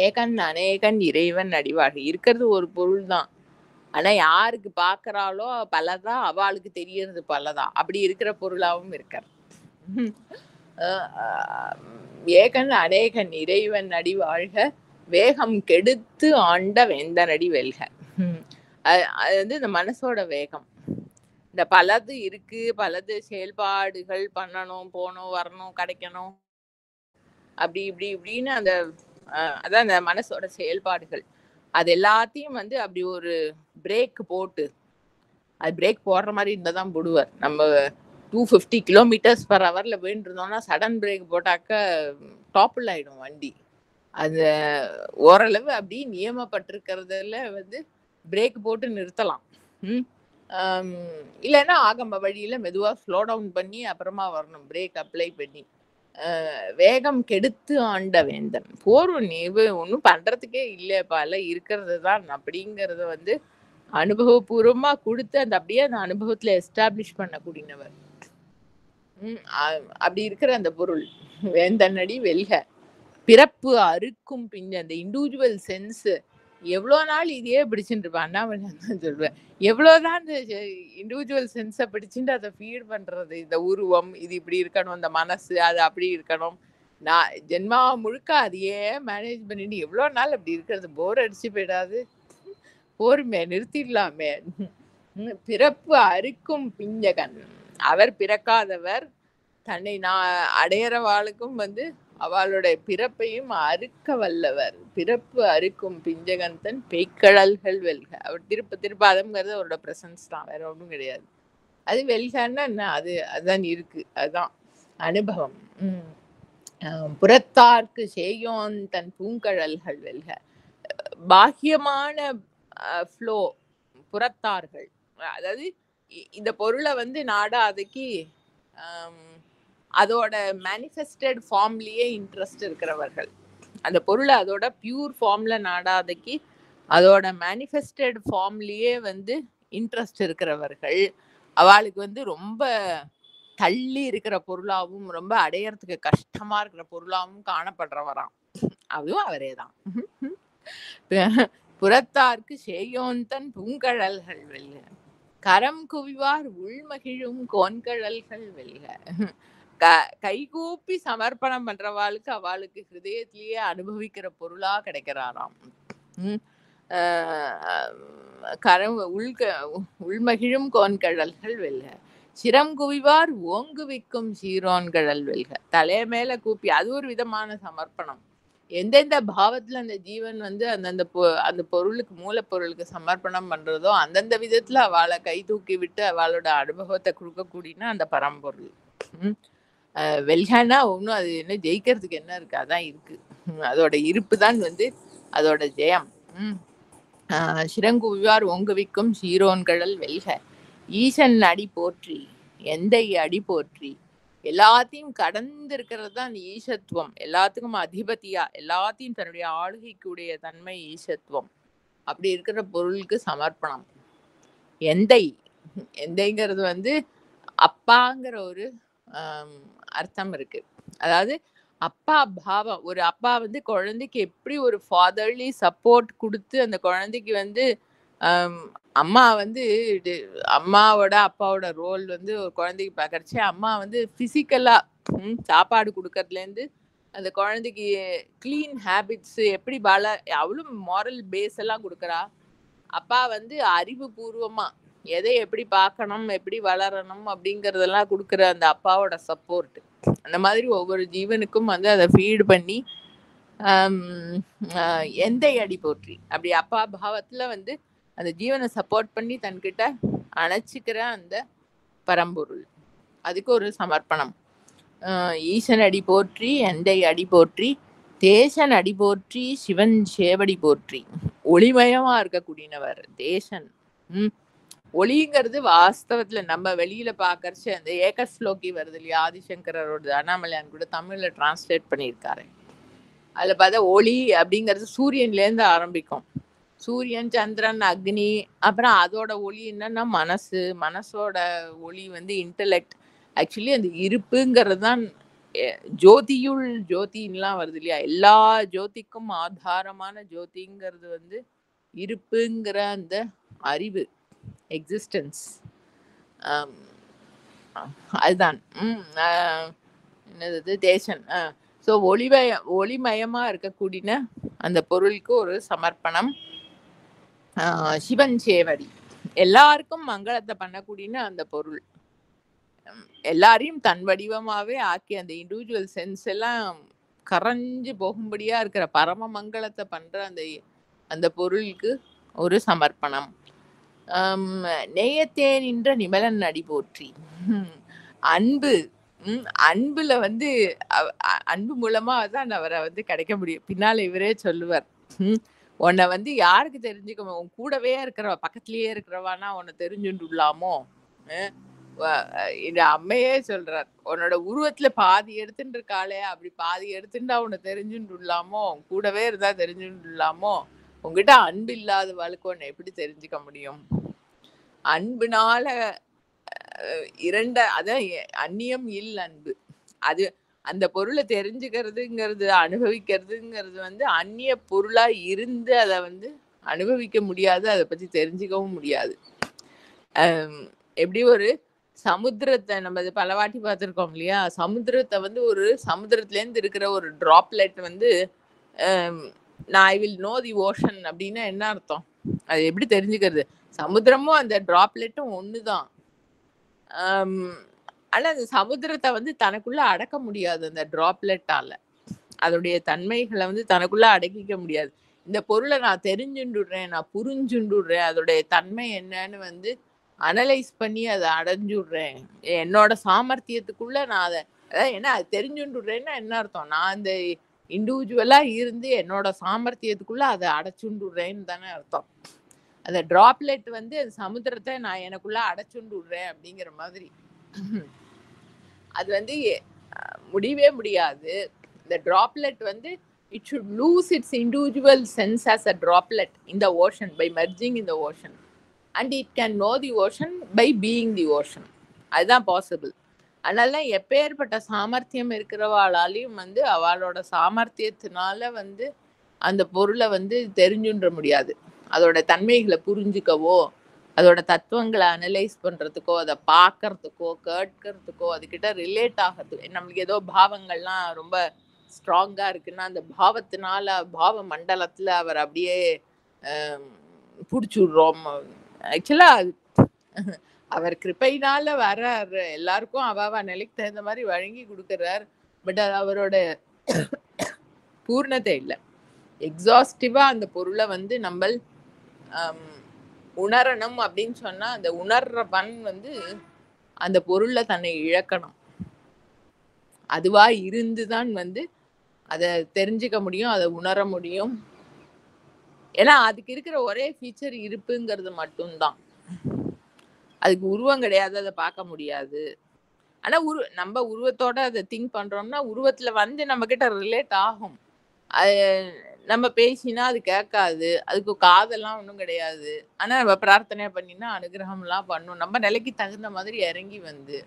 Speaker 1: ஏகன் அநேகன் இறைவன் அடிவாழ்க. இருக்கிறது ஒரு பொருள் தான், ஆனா யாருக்கு பாக்குறாளோ பலதான், அவளுக்கு தெரியறது பலதான். அப்படி இருக்கிற பொருளாவும் இருக்கார். ஏகன் அநேகன் இறைவன் அடி வாழ்க, வேகம் கெடுத்து ஆண்ட வேந்தனடி வெல்க. அது வந்து இந்த மனசோட வேகம். இந்த பலது இருக்கு, பலது செயல்பாடுகள் பண்ணணும், போகணும், வரணும், கிடைக்கணும், அப்படி இப்படி இப்படின்னு அந்த அதான் அந்த மனசோட செயல்பாடுகள். அது எல்லாத்தையும் வந்து அப்படி ஒரு பிரேக் போட்டு, அது பிரேக் போடுற மாதிரி இருந்தால் தான் போடுவார். நம்ம 250 km/h போயிட்டு இருந்தோம்னா சடன் பிரேக் போட்டாக்க டாப்பிள் ஆயிடும் வண்டி. அது ஓரளவு அப்படி நியமப்பட்டிருக்கிறதுல வந்து பிரேக் போட்டு நிறுத்தலாம். இல்லைன்னா ஆகம வழியில மெதுவா ஸ்லோ டவுன் பண்ணி அப்புறமா வரணும், பிரேக் அப்ளை பண்ணி. வேகம் கெடுத்து ஆண்ட வேந்தன். போரும் நீ ஒன்றும் பண்றதுக்கே இல்லைப்பால, இருக்கிறது தான் அப்படிங்கறத வந்து அனுபவபூர்வமா கொடுத்து அந்த அப்படியே அந்த அனுபவத்துல எஸ்டாப்ளிஷ் பண்ணக்கூடியவர். அப்படி இருக்கிற அந்த பொருள் வேந்தனடி வெல்க. பிறப்பு அறுக்கும் பின் அந்த இண்டிவிஜுவல் சென்ஸ் எவ்வளோ நாள் இதையே பிடிச்சுட்டு இருப்பான். அண்ணாமலை தான் சொல்வேன், எவ்வளோதான் இந்த இண்டிவிஜுவல் சென்ஸை பிடிச்சிட்டு அதை ஃபீட் பண்றது. இந்த உருவம் இது இப்படி இருக்கணும், இந்த மனசு அது அப்படி இருக்கணும், நான் ஜென்மா முழுக்க அதையே மேனேஜ் பண்ணிட்டு எவ்வளோ நாள் அப்படி இருக்கிறது? போர் அடிச்சு போயிடாது? போருமே, நிறுத்திடலாமே. பிறப்பு அறுக்கும் பிஞ்சகன். அவர் பிறக்காதவர், தன்னை நான் அடையறவாளுக்கும் வந்து அவளுடைய பிறப்பையும் அறுக்க வல்லவர். பிறப்பு அறுக்கும் பிஞ்சகன் தன் பெய்க்கடல்கள் வெல்க. அவர் திருப்ப அதம்ங்கிறது அவரோட பிரசன்ஸ் தான், வேற ஒன்றும் கிடையாது. அது வெல்கன்னா என்ன, அதுதான் இருக்கு, அதுதான் அனுபவம். புறத்தார்க்கு செய்யோன் தன் பூங்கழல்கள் வெல்க. பாக்கியமான ஃப்ளோ, புறத்தார்கள், அதாவது இந்த பொருளை வந்து நாடாதைக்கு அதோட மேனிஃபெஸ்டட் ஃபார்ம்லயே இன்ட்ரெஸ்ட் இருக்கிறவர்கள், அந்த பொருளை அதோட பியூர் ஃபார்ம்ல நாடாதைக்கு அதோட மேனிஃபெஸ்டட் ஃபார்ம்லயே வந்து இன்ட்ரெஸ்ட் இருக்கிறவர்கள், அவளுக்கு வந்து ரொம்ப தள்ளி இருக்கிற பொருளாவும் ரொம்ப அடையறதுக்கு கஷ்டமா இருக்கிற பொருளாவும் காணப்படுறவராம். அதுவும் அவரே தான். புறத்தார்க்கு செய்யோந்தன் பூங்கழல்கள் வெல்க. கரம் குவிவார் உள்மகிழும் கோன்கழல்கள் வெல்க. கைகூப்பி சமர்ப்பணம் பண்றவாளுக்கு அவளுக்கு ஹிருதயத்திலேயே அனுபவிக்கிற பொருளா கிடைக்கிறாராம். கரம் உள்மகிழும் கோன்கழல்கள் வெல்க. சிரம் குவிவார் ஓங்குவிக்கும் சீரோன்கழல் வெல்க. தலைய மேல கூப்பி, அது ஒரு விதமான சமர்ப்பணம். எந்தெந்த பாவத்துல அந்த ஜீவன் வந்து அந்த பொருளுக்கு, மூலப்பொருளுக்கு சமர்ப்பணம் பண்றதோ அந்தந்த விதத்துல அவளை கை தூக்கி விட்டு அவளோட அனுபவத்தை கொடுக்கக்கூடியனா அந்த பரம்பொருள். வெல்கனா ஒன்றும் அது என்ன ஜெயிக்கிறதுக்கு என்ன இருக்கு, அதான் இருக்கு. அதோட இருப்பு தான் வந்து அதோட ஜெயம். சிறங்குவிவார் ஓங்குவிக்கும் சீரோன்கழல் வெல்க. ஈசன் அடி போற்றி, எந்தை அடி போற்றி. எல்லாத்தையும் கடந்து இருக்கிறது தான் ஈசத்துவம். எல்லாத்துக்கும் அதிபதியா, எல்லாத்தையும் தன்னுடைய ஆளுகைக்குடைய தன்மை ஈசத்துவம். அப்படி இருக்கிற பொருளுக்கு சமர்ப்பணம். எந்தைங்கிறது வந்து அப்பாங்கிற ஒரு அர்த்தம் இருக்கு. அதாவது அப்பா பாவம். ஒரு அப்பா வந்து குழந்தைக்கு எப்படி ஒரு ஃபாதர்லி சப்போர்ட் குடுத்து அந்த குழந்தைக்கு வந்து அம் அம்மா வந்து இது அம்மாவோட, அப்பாவோட ரோல் வந்து ஒரு குழந்தைக்கு பார்க்கறச்ச, அம்மா வந்து ஃபிசிக்கலா சாப்பாடு குடுக்கறதுலேருந்து, அந்த குழந்தைக்கு கிளீன் ஹேபிட்ஸ் எப்படி அவளும் மாரல் பேஸ் எல்லாம் குடுக்குறா. அப்பா வந்து அறிவுபூர்வமா எதை எப்படி பார்க்கணும், எப்படி வளரணும் அப்படிங்கிறதெல்லாம் குடுக்குற அந்த அப்பாவோட சப்போர்ட். அந்த மாதிரி ஒவ்வொரு ஜீவனுக்கும் வந்து அத ஃபீட் பண்ணி, அம் அ எந்தை அடி போற்றி. அப்படி அப்பா பாவத்துல வந்து அந்த ஜீவன சப்போர்ட் பண்ணி தன்கிட்ட அணைச்சுக்கிற அந்த பரம்பொருள். அதுக்கு ஒரு சமர்ப்பணம். ஈசன் அடி போற்றி, எந்தை அடி போற்றி, தேசன் அடி போற்றி, சிவன் சேவடி போற்றி. ஒளிமயமா இருக்கக்கூடியவர் தேசன். ஒளிங்கிறது வாஸ்தவத்துல நம்ம வெளியில பாக்கறச்சு அந்த ஏகஸ்லோகி வருது இல்லையா, ஆதிசங்கரோட அண்ணாமலையான் கூட தமிழ்ல டிரான்ஸ்லேட் பண்ணியிருக்காரு. அதுல பார்த்தா ஒளி அப்படிங்கிறது சூரியன்ல இருந்து ஆரம்பிக்கும். சூரியன், சந்திரன், அக்னி, அப்புறம் அதோட ஒளி என்னன்னா மனசோட ஒளி வந்து இன்டலெக்ட். ஆக்சுவலி அந்த இருப்புங்கிறது தான் ஜோதியுள் ஜோதின்லாம் வருது இல்லையா, எல்லா ஜோதிக்கும் ஆதாரமான ஜோதிங்கிறது வந்து இருப்புங்கிற அந்த அறிவு, எக்ஸிஸ்டன்ஸ். அதுதான் என்னது தேசன். ஸோ ஒளிமயமா இருக்கக்கூடிய அந்த பொருளுக்கு ஒரு சமர்ப்பணம். சிவன் சேவடி, எல்லாருக்கும் மங்களத்தை பண்ணக்கூடிய அந்த பொருள், எல்லாரையும் தன் வடிவமாவே ஆக்கி அந்த இண்டிவிஜுவல் சென்ஸ் எல்லாம் கரைஞ்சு போகும்படியா இருக்கிற பரம மங்களத்தை பண்ற அந்த பொருளுக்கு ஒரு சமர்ப்பணம். நேயத்தே நின்ற நிமலன் அடி போற்றி. அன்பு, அன்புல வந்து அன்பு மூலமா தான் அவரை வந்து கிடைக்க முடியும். பின்னால இவரே சொல்லுவார், உன்னை வந்து யாருக்கு தெரிஞ்சுக்க, உன் கூடவே இருக்கிறவ, பக்கத்திலேயே இருக்கிறவானா உன்னை தெரிஞ்சுட்டுலாமோ. இந்த அம்மையே சொல்றார், உன்னோட உருவத்துல பாதி எடுத்துட்டு இருக்காளே, அப்படி பாதி எடுத்துட்டா உன்னை தெரிஞ்சுட்டுலாமோ, கூடவே இருந்தா தெரிஞ்சுட்டுலாமோ. உங்ககிட்ட அன்பு இல்லாத வாழ்க்கை உன்னை எப்படி தெரிஞ்சுக்க முடியும். அன்புனால அதான் அந்நியம் இல் அன்பு. அது அந்த பொருளை தெரிஞ்சுக்கிறதுங்கிறது, அனுபவிக்கிறதுங்கிறது வந்து அந்நிய பொருளா இருந்து அதை வந்து அனுபவிக்க முடியாது, அதை பத்தி தெரிஞ்சுக்கவும் முடியாது. எப்படி ஒரு சமுத்திரத்தை நம்ம பல வாட்டி பார்த்துருக்கோம் இல்லையா, சமுத்திரத்தை வந்து ஒரு சமுத்திரத்துலேருந்து இருக்கிற ஒரு டிராப்லெட் வந்து நான் I will know the ocean அப்படின்னா என்ன அர்த்தம், அது எப்படி தெரிஞ்சுக்கிறது. சமுத்திரமும் அந்த டிராப்லெட்டும் ஒண்ணுதான். ஆனா அந்த சமுத்திரத்தை வந்து தனக்குள்ள அடக்க முடியாது அந்த டிராப்லெட்டால. அதோடைய தன்மைகளை வந்து தனக்குள்ள அடக்கிக்க முடியாது. இந்த பொருளை நான் தெரிஞ்சுடுறேன், நான் புரிஞ்சுடுறேன், அதோடைய தன்மை என்னன்னு வந்து அனலைஸ் பண்ணி அதை அடைஞ்சுடுறேன். என்னோட சாமர்த்தியத்துக்குள்ள நான் அதை, அதாவது என்ன அது தெரிஞ்சுடுறேன்னா என்ன அர்த்தம், நான் அந்த இண்டிவிஜுவலா இருந்து என்னோட சாமர்த்தியத்துக்குள்ள அதை அடைச்சுடுறேன்னு தானே அர்த்தம். அந்த டிராப்லெட் வந்து அந்த சமுத்திரத்தை நான் எனக்குள்ள அடைச்சுடுறேன் அப்படிங்கிற மாதிரி. அது வந்து முடியவே முடியாது. இந்த droplet வந்து it should lose its individual sense as a droplet in the ocean by merging in the ocean, and it can know the ocean by being the ocean. அதுதான் பாசிபிள். அதனால எப்பேற்பட்ட சாமர்த்தியம் இருக்கிறவாளாலையும் வந்து அவளோட சாமர்த்தியத்தினால வந்து அந்த பொருளை வந்து தெரிஞ்சுன்ற முடியாது. அதோட தன்மைகளை புரிஞ்சுக்கவோ, அதோட தத்துவங்களை அனலைஸ் பண்றதுக்கோ, அதை பார்க்கறதுக்கோ, கேட்கறதுக்கோ, அதுக்கிட்ட ரிலேட் ஆகிறதுக்கோ. நம்மளுக்கு ஏதோ பாவங்கள்லாம் ரொம்ப ஸ்ட்ராங்கா இருக்குன்னா அந்த பாவத்தினால, பாவ மண்டலத்துல அவர் அப்படியே பிடிச்சுடுறோம். ஆக்சுவலா அவர் கிருப்பையினால வர்றாரு, எல்லாருக்கும் அவ நிலைக்கு தகுந்த மாதிரி வழங்கி கொடுக்கறார். பட் அது அவரோட பூர்ணத்தை இல்லை. எக்ஸாஸ்டிவா அந்த பொருளை வந்து நம்ம உணரணும் அப்படின்னு சொன்னா, அந்த உணர்றவன் வந்து அந்த பொருள்ல தன்னை இழக்கணும். அதுவா இருந்துதான் வந்து அதை தெரிஞ்சுக்க முடியும், அதை உணர முடியும். ஏன்னா அதுக்கு இருக்கிற ஒரே ஃபீச்சர் இருப்புங்கிறது மட்டும்தான். அதுக்கு உருவம் கிடையாது, அதை பார்க்க முடியாது. ஆனா நம்ம உருவத்தோட அதை திங்க் பண்றோம்னா உருவத்துல வந்து நம்ம கிட்ட ரிலேட் ஆகும். அது நம்ம பேசினா அது கேட்காது. அதுக்கு காதெல்லாம் ஒண்ணும் கிடையாது. ஆனா நம்ம பிரார்த்தனை பண்ணினா அனுகிரகம்லாம் பண்ணும். நம்ம நிலைக்கு தகுந்த மாதிரி இறங்கி வந்து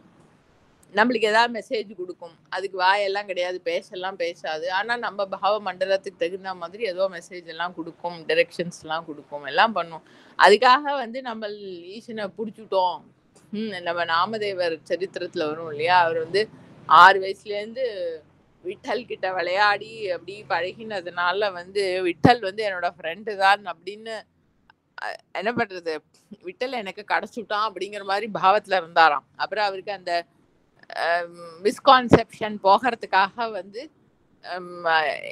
Speaker 1: நம்மளுக்கு ஏதாவது மெசேஜ் குடுக்கும். அதுக்கு வாயெல்லாம் கிடையாது. பேசலாம் பேசாது. ஆனா நம்ம பாவ மண்டலத்துக்கு தகுந்த மாதிரி ஏதோ மெசேஜ் எல்லாம் குடுக்கும். டைரக்ஷன்ஸ்லாம் குடுக்கும். எல்லாம் பண்ணும். அதுக்காக வந்து நம்ம ஈசன புடிச்சுட்டோம். நம்ம நாமதேவர் சரித்திரத்துல வரும் இல்லையா? அவர் வந்து 6 வயசுலேருந்து விட்டல் கிட்ட விளையாடி அப்படி பழகினதுனால வந்து விட்டல் வந்து என்னோட ஃப்ரெண்டு தான் அப்படின்னு என்ன பண்றது? விட்டல் எனக்கு கிடைச்சுட்டான் அப்படிங்கிற மாதிரி பாவத்துல இருந்தாராம். அப்புறம் அவருக்கு அந்த மிஸ்கான்செப்ஷன் போகிறதுக்காக வந்து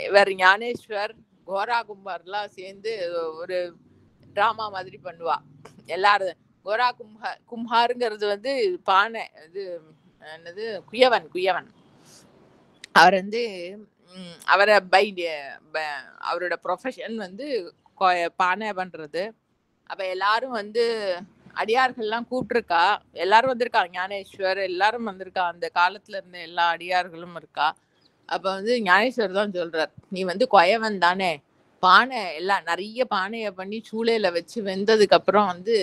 Speaker 1: இவர் ஞானேஸ்வர் கோரா கும்பார்லாம் சேர்ந்து ஒரு டிராமா மாதிரி பண்ணுவா. எல்லாரும் கோரா கும்ஹாருங்கிறது வந்து பானை இது என்னது குயவன் அவர் வந்து அவரை அவரோட ப்ரொஃபஷன் வந்து பானை பண்றது. அப்ப எல்லாரும் வந்து அடியார்கள்லாம் கூப்பிட்டுருக்கா. எல்லாரும் வந்திருக்கா. ஞானேஸ்வர் எல்லாரும் வந்திருக்கா. அந்த காலத்துல இருந்த எல்லா அடியார்களும் இருக்கா. அப்ப வந்து ஞானேஸ்வர் தான் சொல்றார், நீ வந்து கொயவன் தானே, பானை எல்லாம் நிறைய பானைய பண்ணி சூளையில வச்சு வெந்ததுக்கு அப்புறம் வந்து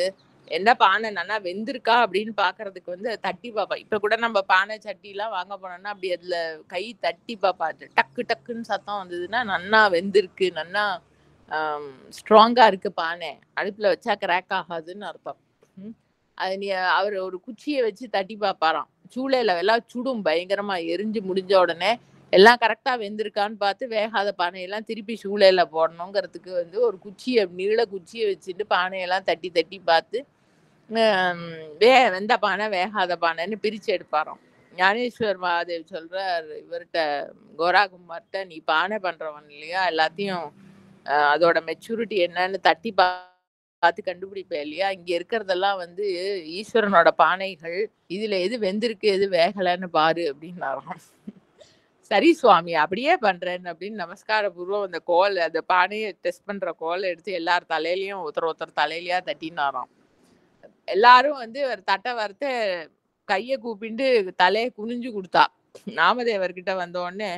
Speaker 1: என்ன பானை நல்லா வெந்திருக்கா அப்படின்னு பாக்குறதுக்கு வந்து தட்டி பாப்பா. இப்ப கூட நம்ம பானை சட்டி எல்லாம் வாங்க போனோம்னா அப்படி அதுல கை தட்டி பாப்பா. டக்கு டக்குன்னு சத்தம் வந்ததுன்னா நன்னா வெந்திருக்கு, நன்னா ஸ்ட்ராங்கா இருக்கு பானை, அடுப்புல வச்சா கிராக் ஆகாதுன்னு அர்த்தம். அது அவர் ஒரு குச்சியை வச்சு தட்டி பாப்பாராம். சூளையில எல்லாம் சுடும் பயங்கரமா. எரிஞ்சு முடிஞ்ச உடனே எல்லாம் கரெக்டா வெந்திருக்கான்னு பார்த்து வேகாத பானையெல்லாம் திருப்பி சூளையில போடணுங்கிறதுக்கு வந்து ஒரு குச்சியை நீள குச்சியை வச்சுட்டு பானையெல்லாம் தட்டி தட்டி பார்த்து வெந்த பானை வேகாத பானைன்னு பிரிச்சு எடுப்பாராம். ஞானேஸ்வர் மகாதேவ் சொல்றார் இவர்கிட்ட, கோரா குமார்கிட்ட, நீ பானை பண்றவன் இல்லையா, எல்லாத்தையும் அதோட மெச்சூரிட்டி என்னன்னு தட்டி பார்த்து கண்டுபிடிப்ப இல்லையா, இங்க இருக்கிறதெல்லாம் வந்து ஈஸ்வரனோட பானைகள், இதுல எது வெந்திருக்கு எது வேகலைன்னு பாரு அப்படின்னாராம். சரி சுவாமி அப்படியே பண்றேன் அப்படின்னு நமஸ்கார பூர்வம் அந்த அந்த பானையை டெஸ்ட் பண்ற கோலை எடுத்து எல்லார் தலையிலயும் ஒருத்தர் தலையிலயா தட்டினாராம். எல்லாரும் வந்து ஒரு தட்டை வறுத்து கைய கூப்பிட்டு தலையை குனிஞ்சு கொடுத்தா. நாமதேவர்கிட்ட வந்த உடனே,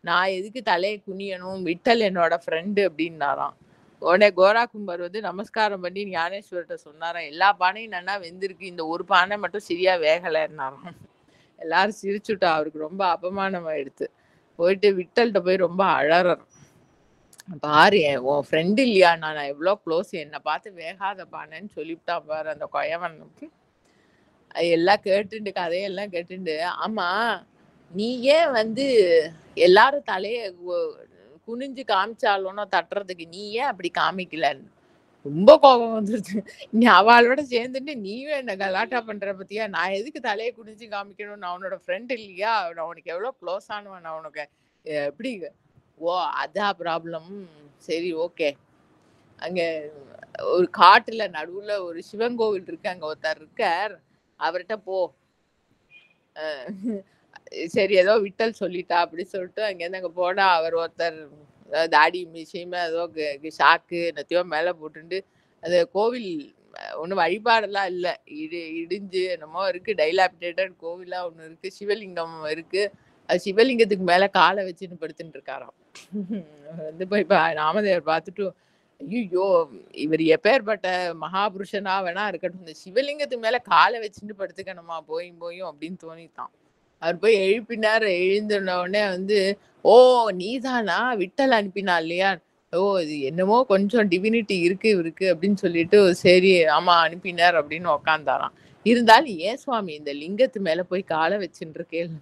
Speaker 1: நான் எதுக்கு தலையை குனியணும், விட்டல் என்னோட ஃப்ரெண்டு அப்படின்னாராம். உடனே கோரா கும்பர் வந்து நமஸ்காரம் பண்ணி ஞானேஸ்வர்கிட்ட சொன்னாராம், எல்லா பானையும் நல்லா வெந்திருக்கு, இந்த ஒரு பானை மட்டும் சரியா வேகலைன்னாராம். எல்லாரும் சிரிச்சுட்டா. அவருக்கு ரொம்ப அபமானம் ஆயிடுச்சு. போயிட்டு விட்டல்கிட்ட போய் ரொம்ப அழறார். பாரு உன் ஃப்ரெண்டு இல்லையா, நான் எவ்வளோ க்ளோஸ், என்னை பார்த்து வேகாத பானைன்னு சொல்லிவிட்டான் பாரு அந்த கொயவன். எல்லாம் கேட்டுண்டு கதையெல்லாம் கேட்டுண்டு, ஆமா நீ ஏன் வந்து எல்லாரும் தலைய குனிஞ்சு காமிச்சாலும் தட்டுறதுக்கு நீ ஏன் அப்படி காமிக்கலன்னு ரொம்ப கோபம் வந்துருச்சு. நீ அவளோட சேர்ந்துட்டு நீயும் என்ன கலாட்டா பண்ற பத்தியா, நான் எதுக்கு தலையை குனிஞ்சு காமிக்கணும், நான் உன்னோட ஃப்ரெண்ட் இல்லையா, நான் உனக்கு எவ்வளவு க்ளோஸ் ஆனவன், நான் உனக்கு எப்படி, ஓ அதான் ப்ராப்ளம், சரி ஓகே. அங்க ஒரு காட்டுல நடுவுல ஒரு சிவன் கோவில் இருக்கு, அங்க ஒருத்தர் இருக்கார், அவர்கிட்ட போ. சரி ஏதோ விட்டல் சொல்லிட்டா அப்படி சொல்லிட்டு அங்கேருந்து அங்க போனா அவர் ஒருத்தர் தாடி மிஷியமா ஏதோ ஷாக்கு என்னத்தையோ மேல போட்டுண்டு, அந்த கோவில் ஒன்றும் வழிபாடெல்லாம் இல்லை, இடிஞ்சு என்னமோ இருக்கு, டைலாபிடேட்டட் கோவிலா ஒண்ணு இருக்கு, சிவலிங்கம் இருக்கு, அது சிவலிங்கத்துக்கு மேல காலை வச்சுன்னு படுத்துட்டு இருக்காராம். வந்து போய் நாமதேவர் பார்த்துட்டு, ஐயோ இவர் எப்பேற்பட்ட மகாபுருஷனா வேணா இருக்கட்டும், இந்த சிவலிங்கத்துக்கு மேல காலை வச்சுட்டு படுத்துக்கணுமா போயும் அப்படின்னு தோணித்தான். அவர் போய் எழுப்பினார். எழுந்தின உடனே வந்து, ஓ நீதானா, விட்டல் அனுப்பினா இல்லையா, ஓ இது என்னமோ கொஞ்சம் டிவினிட்டி இருக்கு இவருக்கு அப்படின்னு சொல்லிட்டு, சரி ஆமா அனுப்பினார் அப்படின்னு உக்காந்தாராம். இருந்தாலும் ஏன் சுவாமி இந்த லிங்கத்து மேல போய் காலை வச்சுட்டு இருக்கேன்.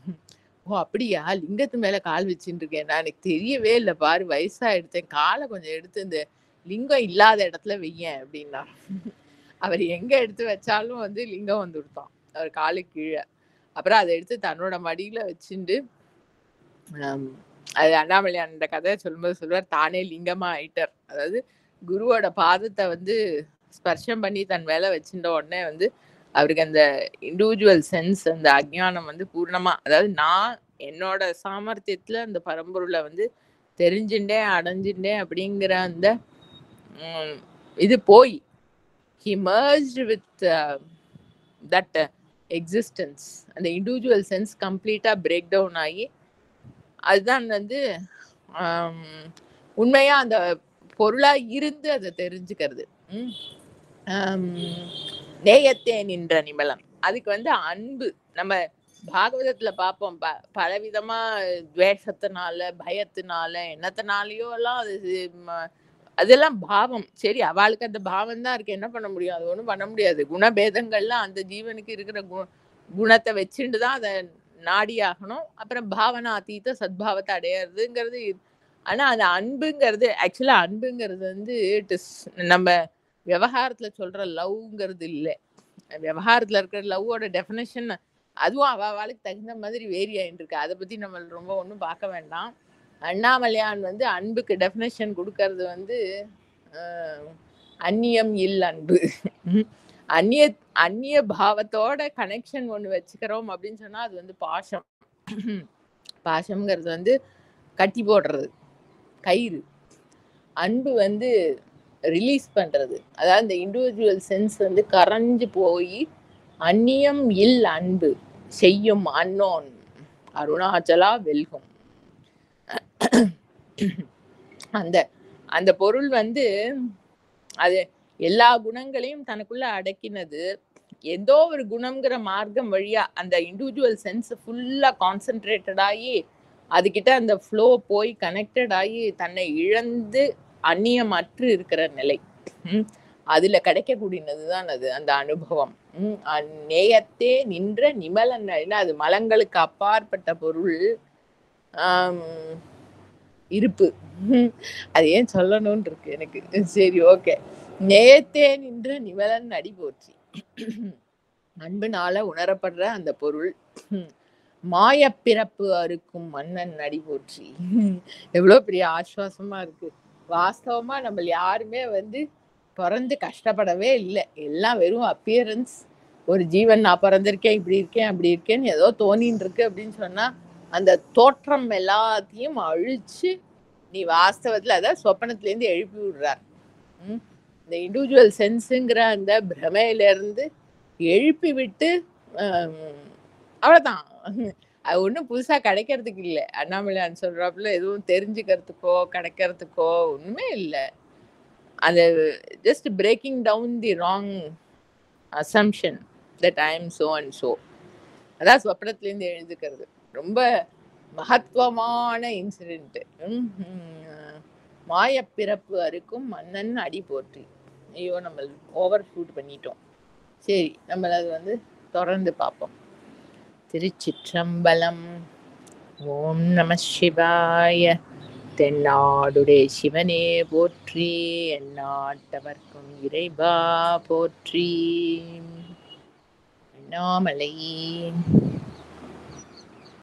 Speaker 1: ஓ அப்படியா, லிங்கத்து மேல கால் வச்சுட்டு இருக்கேன், நான் எனக்கு தெரியவே இல்லை பாரு, வயசா எடுத்தேன், காலை கொஞ்சம் எடுத்து இந்த லிங்கம் இல்லாத இடத்துல வையேன் அப்படின்னா. அவர் எங்க எடுத்து வச்சாலும் வந்து லிங்கம் வந்து விடுத்தான் அவர் காலுக்கு கீழே. அப்புறம் அதை எடுத்து தன்னோட மடியில வச்சுண்டு, அது அண்ணாமலையான் இந்த கதையை சொல்லும்போது சொல்லுவார், தானே லிங்கமா ஆயிட்டார். அதாவது குருவோட பாதத்தை வந்து ஸ்பர்ஷம் பண்ணி தன் மேல வச்சுட்ட உடனே வந்து அவருக்கு அந்த இண்டிவிஜுவல் சென்ஸ், அந்த அஜ்ஞானம் வந்து பூர்ணமா, அதாவது நான் என்னோட சாமர்த்தியத்துல அந்த பரம்பொருளை வந்து தெரிஞ்சுட்டேன் அடைஞ்சுட்டேன் அப்படிங்கிற அந்த இது போய் he merged with that existence, அந்த இண்டிவிஜுவல் சென்ஸ் கம்ப்ளீட்டா பிரேக் டவுன் ஆகி, அதுதான் வந்து உண்மையா அந்த பொருளா இருந்து அதை தெரிஞ்சுக்கிறது. நேயத்தே நின்ற நிமலம். அதுக்கு அன்பு. நம்ம பாகவதத்துல பார்ப்போம், பலவிதமா துவேஷத்தினால, பயத்தினால, என்னத்தினாலயோ எல்லாம் அதெல்லாம் பாவம். சரி, அவளுக்கு அந்த பாவம் தான் இருக்கு, என்ன பண்ண முடியும்? அது ஒண்ணும் பண்ண முடியாது. குணபேதங்கள்லாம் அந்த ஜீவனுக்கு இருக்கிற குணத்தை வச்சுட்டு தான் அதை நாடி ஆகணும். அப்புறம் பாவனா அத்தீத சத்பாவத்தை அடையிறதுங்கிறது. ஆனா அந்த அன்புங்கிறது, ஆக்சுவலா அன்புங்கிறது நம்ம விவகாரத்துல சொல்ற லவ்ங்கிறது இல்லை. விவகாரத்துல இருக்கிற லவ்வோட டெஃபினேஷன் அதுவும் அவளுக்கு தகுந்த மாதிரி வேரி ஆயிட்டு இருக்கு. அதை பத்தி நம்ம ரொம்ப ஒன்றும் பார்க்க வேண்டாம். அண்ணாமலையான் அன்புக்கு டெஃபினேஷன் கொடுக்கறது அந்நியம் இல் அன்பு. அந்நிய அந்நிய பாவத்தோட கனெக்ஷன் ஒன்று வச்சுக்கிறோம் அப்படின்னு சொன்னா அது பாசம். பாசம்ங்கிறது கட்டி போடுறது, கயிறு. அன்பு ரிலீஸ் பண்றது. அதாவது இந்த இண்டிவிஜுவல் சென்ஸ் கரைஞ்சு போய் அந்நியம் இல் அன்பு செய்யும் அன்னோன் அருணாச்சலா வெல்கும். அந்த அந்த பொருள் அது எல்லா குணங்களையும் தனக்குள்ள அடக்கினது. ஏதோ ஒரு குணம்ங்கிற மார்க்கம் வழியா அந்த இண்டிவிஜுவல் சென்ஸ் ஃபுல்லா கான்சென்ட்ரேட்டட் ஆகி அதுகிட்ட அந்த ஃப்ளோ போய் கனெக்டட் ஆகி தன்னை இழந்து அந்நியமற்று இருக்கிற நிலை. அதுல கிடைக்கக்கூடியதுதான் அது அந்த அனுபவம். நேயத்தே நின்ற நிமலன். அது மலங்களுக்கு அப்பாற்பட்ட பொருள். இருப்பு. அது ஏன் சொல்லணும்னு இருக்கு எனக்கு. சரி, ஓகே. நேயத்தே நின்ற நிமலன் அடி போற்றி. அன்புனால உணரப்படுற அந்த பொருள். மாயப்பிறப்பு அறுக்கும் மன்னன் அடி போற்றி. எவ்வளவு பெரிய ஆஸ்வாசமா இருக்கு. வாஸ்தவமா நம்ம யாருமே பிறந்து கஷ்டப்படவே இல்லை. எல்லாம் வெறும் அப்பியரன்ஸ். ஒரு ஜீவன் நான் பிறந்திருக்கேன், இப்படி இருக்கேன், அப்படி இருக்கேன்னு ஏதோ தோணின்னு இருக்கு அப்படின்னு சொன்னா அந்த தோற்றம் எல்லாத்தையும் அழிச்சு நீ வாஸ்தவத்துல அதான் சொப்பனத்திலேருந்து எழுப்பி விடுறார். இந்த இண்டிவிஜுவல் சென்ஸுங்கிற அந்த பிரமையில இருந்து எழுப்பி விட்டு அவ்வளவுதான். அது ஒன்றும் புதுசா கிடைக்கிறதுக்கு இல்லை. அண்ணாமலையான் சொல்றாப்புல எதுவும் தெரிஞ்சுக்கிறதுக்கோ கிடைக்கிறதுக்கோ ஒண்ணுமே இல்லை. அந்த just breaking down the wrong assumption that I am so and so. அதான் சொப்பனத்திலேருந்து எழுதுக்கிறது. ரொம்ப மகத்துவமான இன்சிடென்ட். மாயப்பிறப்பு அறுக்கும் மன்னன் அடி போற்றி. ஐயோ, நம்ம ஓவர் ஷூட் பண்ணிட்டோம். சரி, நம்ம அது தொடர்ந்து பார்ப்போம். திருச்சிற்றம்பலம். ஓம் நம சிவாய. தென்னாடுடே சிவனே போற்றி. எந்நாட்டவர்க்கும் இறைவா போற்றி. அண்ணாமலை.